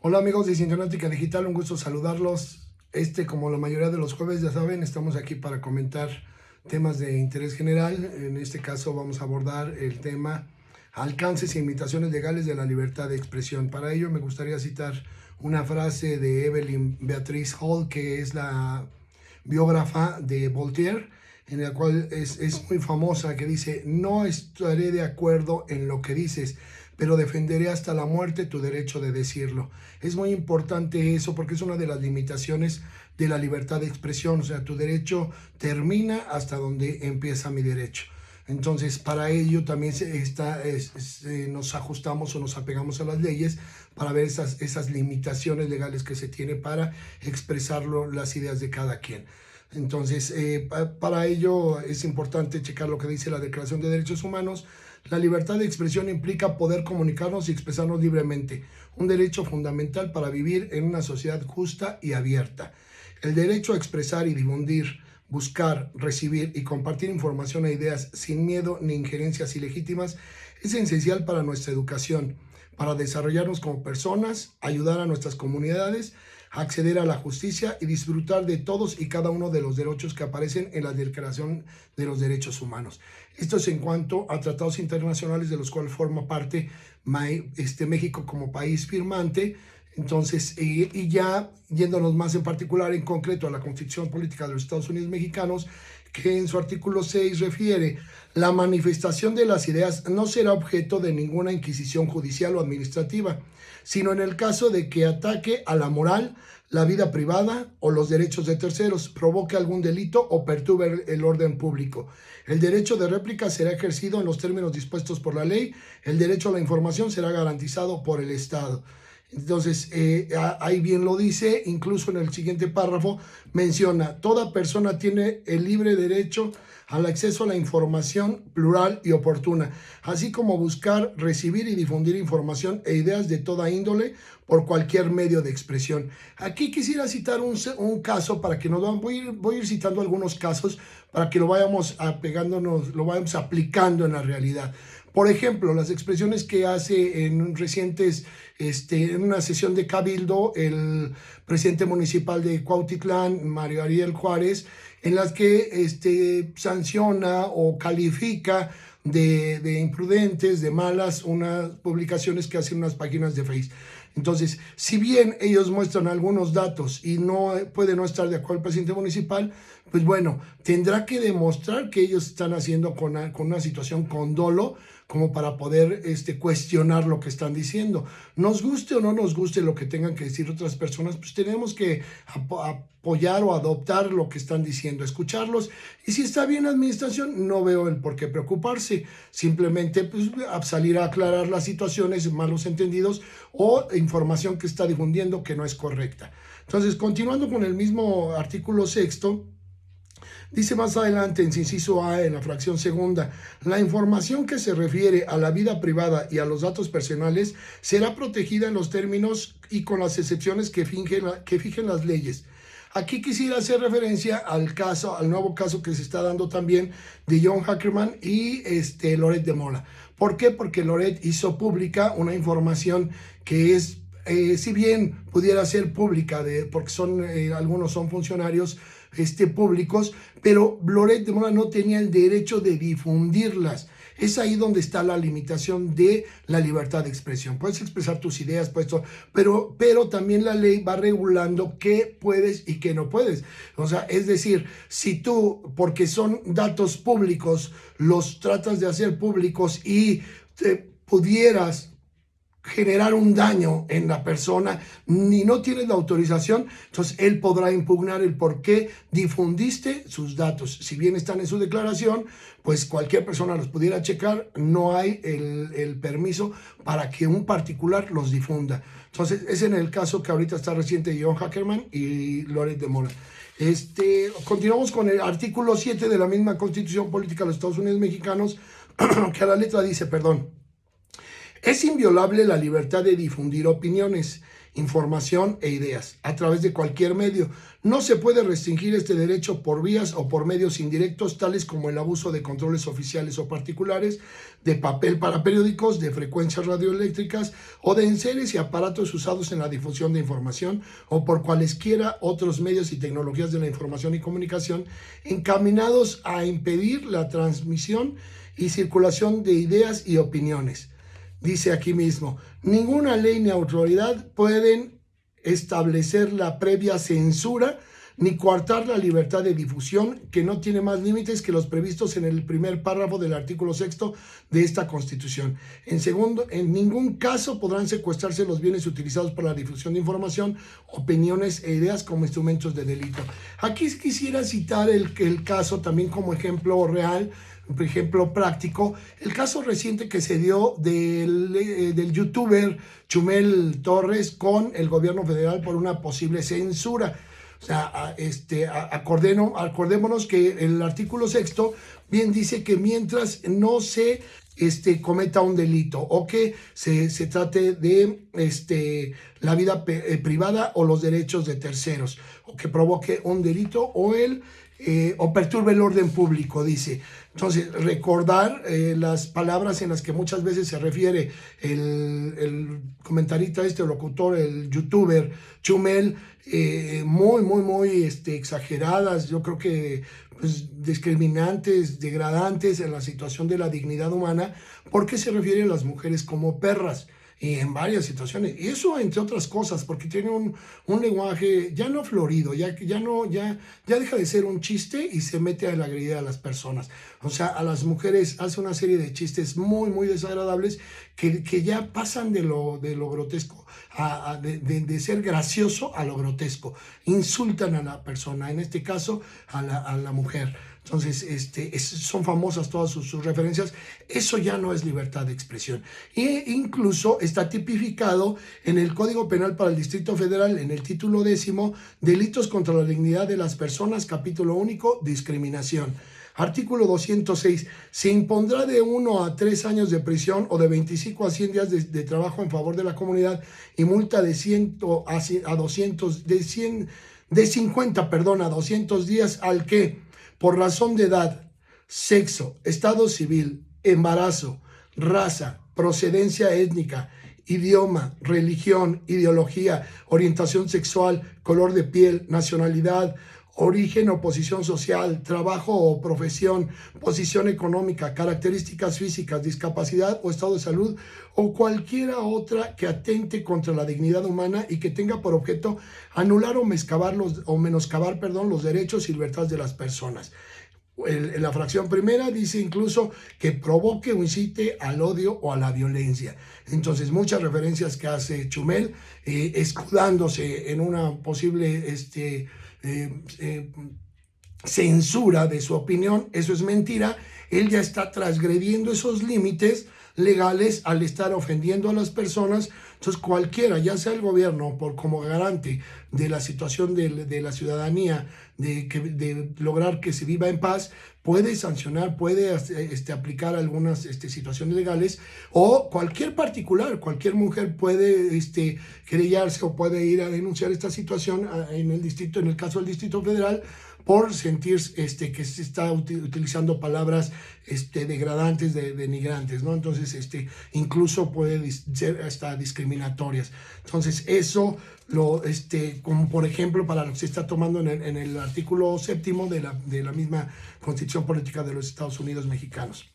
Hola amigos de Sintonáutica Digital, un gusto saludarlos. Como la mayoría de los jueves, ya saben, estamos aquí para comentar temas de interés general. En este caso vamos a abordar el tema alcances y limitaciones legales de la libertad de expresión. Para ello me gustaría citar una frase de Evelyn Beatrice Hall, que es la biógrafa de Voltaire, en la cual es muy famosa, que dice: no estaré de acuerdo en lo que dices, pero defenderé hasta la muerte tu derecho de decirlo. Es muy importante eso porque es una de las limitaciones de la libertad de expresión. O sea, tu derecho termina hasta donde empieza mi derecho. Entonces, para ello también nos ajustamos o nos apegamos a las leyes para ver esas limitaciones legales que se tiene para expresar las ideas de cada quien. Entonces, para ello es importante checar lo que dice la Declaración de Derechos Humanos. La libertad de expresión implica poder comunicarnos y expresarnos libremente, un derecho fundamental para vivir en una sociedad justa y abierta. El derecho a expresar y difundir, buscar, recibir y compartir información e ideas sin miedo ni injerencias ilegítimas es esencial para nuestra educación, para desarrollarnos como personas, ayudar a nuestras comunidades, acceder a la justicia y disfrutar de todos y cada uno de los derechos que aparecen en la Declaración de los Derechos Humanos. Esto es en cuanto a tratados internacionales de los cuales forma parte México como país firmante. Entonces, y ya yéndonos más en particular, en concreto, a la Constitución Política de los Estados Unidos Mexicanos, que en su artículo 6 refiere: la manifestación de las ideas no será objeto de ninguna inquisición judicial o administrativa, sino en el caso de que ataque a la moral, la vida privada o los derechos de terceros, provoque algún delito o perturbe el orden público. El derecho de réplica será ejercido en los términos dispuestos por la ley. El derecho a la información será garantizado por el Estado. Entonces, ahí bien lo dice, incluso en el siguiente párrafo menciona: toda persona tiene el libre derecho al acceso a la información plural y oportuna, así como buscar, recibir y difundir información e ideas de toda índole por cualquier medio de expresión. Aquí quisiera citar un caso para que voy a ir citando algunos casos para que lo vayamos apegándonos, lo vayamos aplicando en la realidad. Por ejemplo, las expresiones que hace en en una sesión de cabildo, el presidente municipal de Cuautitlán, Mario Ariel Juárez, en las que sanciona o califica de imprudentes, de malas, unas publicaciones que hacen unas páginas de Facebook. Entonces, si bien ellos muestran algunos datos y puede no estar de acuerdo el presidente municipal, pues bueno, tendrá que demostrar que ellos están haciendo con una situación con dolo, como para poder cuestionar lo que están diciendo. Nos guste o no nos guste lo que tengan que decir otras personas, pues tenemos que apoyar o adoptar lo que están diciendo, escucharlos. Y si está bien la administración, no veo el por qué preocuparse. Simplemente pues, salir a aclarar las situaciones, malos entendidos o información que está difundiendo que no es correcta. Entonces, continuando con el mismo artículo 6, dice más adelante en su inciso A, en la fracción segunda: la información que se refiere a la vida privada y a los datos personales será protegida en los términos y con las excepciones que fijen las leyes. Aquí quisiera hacer referencia al nuevo caso que se está dando también de John Ackerman y Loret de Mola. ¿Por qué? Porque Loret hizo pública una información que es, si bien pudiera ser pública, porque algunos son funcionarios públicos, pero Loret de Mola no tenía el derecho de difundirlas. Es ahí donde está la limitación de la libertad de expresión. Puedes expresar tus ideas, pero también la ley va regulando qué puedes y qué no puedes. O sea, es decir, si tú, porque son datos públicos, los tratas de hacer públicos y pudieras generar un daño en la persona, ni no tienes la autorización, entonces él podrá impugnar el por qué difundiste sus datos. Si bien están en su declaración, pues cualquier persona los pudiera checar, no hay el permiso para que un particular los difunda. Entonces, es en el caso que ahorita está reciente de John Ackerman y Loret de Mola. Continuamos con el artículo 7 de la misma Constitución Política de los Estados Unidos Mexicanos, que a la letra dice, Es inviolable la libertad de difundir opiniones, información e ideas a través de cualquier medio. No se puede restringir este derecho por vías o por medios indirectos, tales como el abuso de controles oficiales o particulares, de papel para periódicos, de frecuencias radioeléctricas o de enseres y aparatos usados en la difusión de información, o por cualesquiera otros medios y tecnologías de la información y comunicación encaminados a impedir la transmisión y circulación de ideas y opiniones. Dice aquí mismo, ninguna ley ni autoridad pueden establecer la previa censura ni coartar la libertad de difusión, que no tiene más límites que los previstos en el primer párrafo del artículo 6º de esta Constitución. En segundo, en ningún caso podrán secuestrarse los bienes utilizados para la difusión de información, opiniones e ideas como instrumentos de delito. Aquí quisiera citar el caso también como ejemplo real, por ejemplo práctico, el caso reciente que se dio del youtuber Chumel Torres con el gobierno federal por una posible censura. O sea, acordémonos que el artículo 6º bien dice que mientras no se cometa un delito o que se trate de la vida privada o los derechos de terceros, o que provoque un delito o perturbe el orden público, dice. Entonces, recordar las palabras en las que muchas veces se refiere el comentarista el locutor, el youtuber Chumel, muy exageradas, yo creo que pues, discriminantes, degradantes en la situación de la dignidad humana, porque se refiere a las mujeres como perras. Y en varias situaciones, y eso entre otras cosas, porque tiene un lenguaje ya no florido, ya deja de ser un chiste y se mete a la agredir a las personas. O sea, a las mujeres hace una serie de chistes muy desagradables que ya pasan de lo grotesco, de ser gracioso a lo grotesco. Insultan a la persona, en este caso a la mujer. Entonces, son famosas todas sus referencias. Eso ya no es libertad de expresión. E incluso está tipificado en el Código Penal para el Distrito Federal, en el título 10, Delitos contra la dignidad de las personas, capítulo único, discriminación. Artículo 206. Se impondrá de 1 a 3 años de prisión o de 25 a 100 días de trabajo en favor de la comunidad y multa de 50 a 200 días al que, por razón de edad, sexo, estado civil, embarazo, raza, procedencia étnica, idioma, religión, ideología, orientación sexual, color de piel, nacionalidad, origen o posición social, trabajo o profesión, posición económica, características físicas, discapacidad o estado de salud o cualquiera otra que atente contra la dignidad humana y que tenga por objeto anular o menoscabar los derechos y libertades de las personas. En la fracción primera dice incluso que provoque o incite al odio o a la violencia. Entonces, muchas referencias que hace Chumel, escudándose en una posible censura de su opinión. Eso es mentira. Él ya está transgrediendo esos límites legales al estar ofendiendo a las personas. Entonces cualquiera, ya sea el gobierno como garante de la situación de la ciudadanía, de lograr que se viva en paz, puede sancionar, puede aplicar algunas situaciones legales, o cualquier particular, cualquier mujer puede querellarse o puede ir a denunciar esta situación en el caso del Distrito Federal, por sentir que se está utilizando palabras degradantes, denigrantes, ¿no? Entonces, incluso puede ser hasta discriminatorias. Entonces, eso, como por ejemplo, para lo que se está tomando en el artículo 7º de la misma Constitución Política de los Estados Unidos Mexicanos.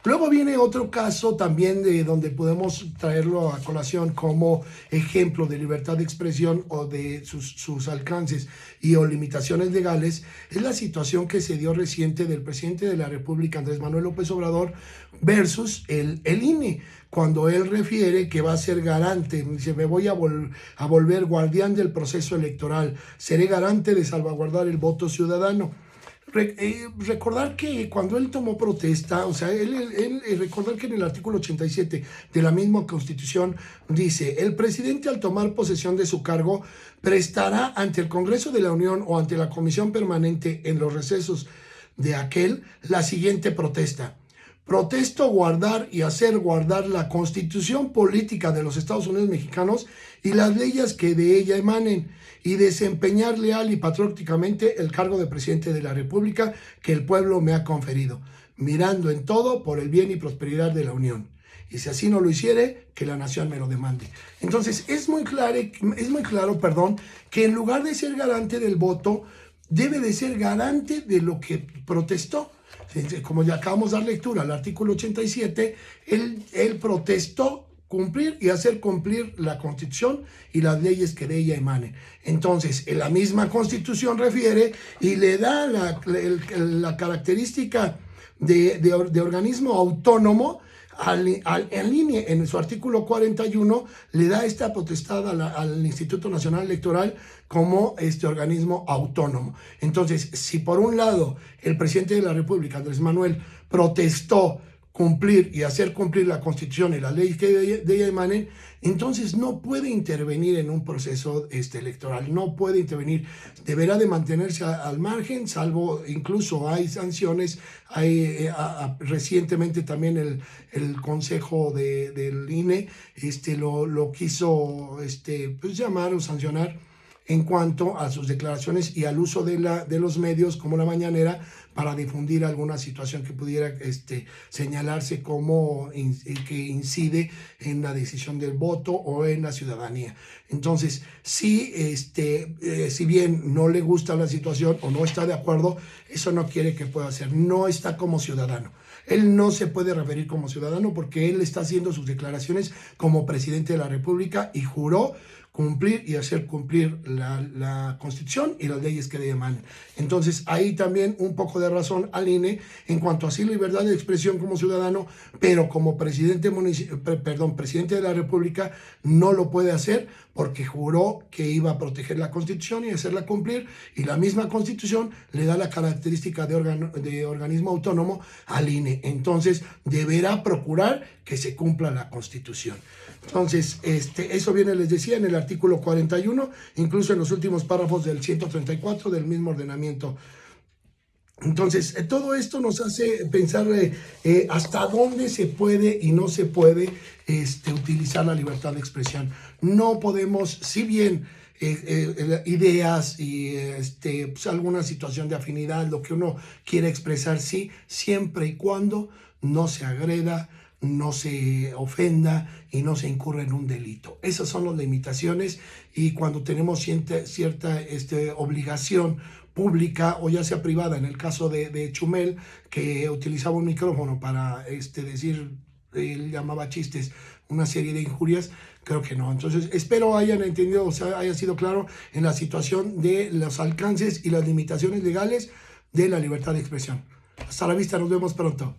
Luego viene otro caso también de donde podemos traerlo a colación como ejemplo de libertad de expresión o de sus alcances o limitaciones legales. Es la situación que se dio reciente del presidente de la República, Andrés Manuel López Obrador, versus el INE, cuando él refiere que va a ser garante, dice, me voy a volver guardián del proceso electoral, seré garante de salvaguardar el voto ciudadano. Recordar que cuando él tomó protesta, o sea, recordar que en el artículo 87 de la misma Constitución dice, el presidente al tomar posesión de su cargo prestará ante el Congreso de la Unión o ante la Comisión Permanente en los recesos de aquel la siguiente protesta. Protesto guardar y hacer guardar la Constitución Política de los Estados Unidos Mexicanos y las leyes que de ella emanen, y desempeñar leal y patrióticamente el cargo de presidente de la República que el pueblo me ha conferido, mirando en todo por el bien y prosperidad de la Unión. Y si así no lo hiciere, que la nación me lo demande. Entonces, es muy claro, que en lugar de ser garante del voto, debe de ser garante de lo que protestó. Como ya acabamos de dar lectura al artículo 87, él protestó cumplir y hacer cumplir la Constitución y las leyes que de ella emanen. Entonces, la misma Constitución refiere y le da la característica de organismo autónomo. En su artículo 41 le da esta potestad al Instituto Nacional Electoral como este organismo autónomo. Entonces, si por un lado el presidente de la República, Andrés Manuel, protestó cumplir y hacer cumplir la Constitución y las leyes que de ella emanen, entonces no puede intervenir en un proceso electoral, no puede intervenir, deberá de mantenerse al margen, salvo incluso hay sanciones, recientemente también el Consejo del INE lo quiso pues llamar o sancionar en cuanto a sus declaraciones y al uso de los medios como la mañanera para difundir alguna situación que pudiera señalarse como que incide en la decisión del voto o en la ciudadanía. Entonces, si bien no le gusta la situación o no está de acuerdo, eso no quiere que pueda hacer, no está como ciudadano. Él no se puede referir como ciudadano porque él está haciendo sus declaraciones como presidente de la República y juró cumplir y hacer cumplir la Constitución y las leyes que de emanen. Entonces, ahí también un poco de razón al INE en cuanto a sí libertad de expresión como ciudadano, pero como presidente de la República no lo puede hacer porque juró que iba a proteger la Constitución y hacerla cumplir, y la misma Constitución le da la característica de organismo autónomo al INE. Entonces, deberá procurar que se cumpla la Constitución. Entonces, eso viene, les decía, en el artículo 41, incluso en los últimos párrafos del 134 del mismo ordenamiento. Entonces, todo esto nos hace pensar hasta dónde se puede y no se puede utilizar la libertad de expresión. No podemos, si bien ideas y pues alguna situación de afinidad, lo que uno quiere expresar, sí, siempre y cuando no se agreda, no se ofenda y no se incurre en un delito. Esas son las limitaciones, y cuando tenemos cierta obligación pública o ya sea privada, en el caso de Chumel, que utilizaba un micrófono para decir, él llamaba chistes, una serie de injurias, creo que no. Entonces, espero hayan entendido, o sea, haya sido claro en la situación de los alcances y las limitaciones legales de la libertad de expresión. Hasta la vista, nos vemos pronto.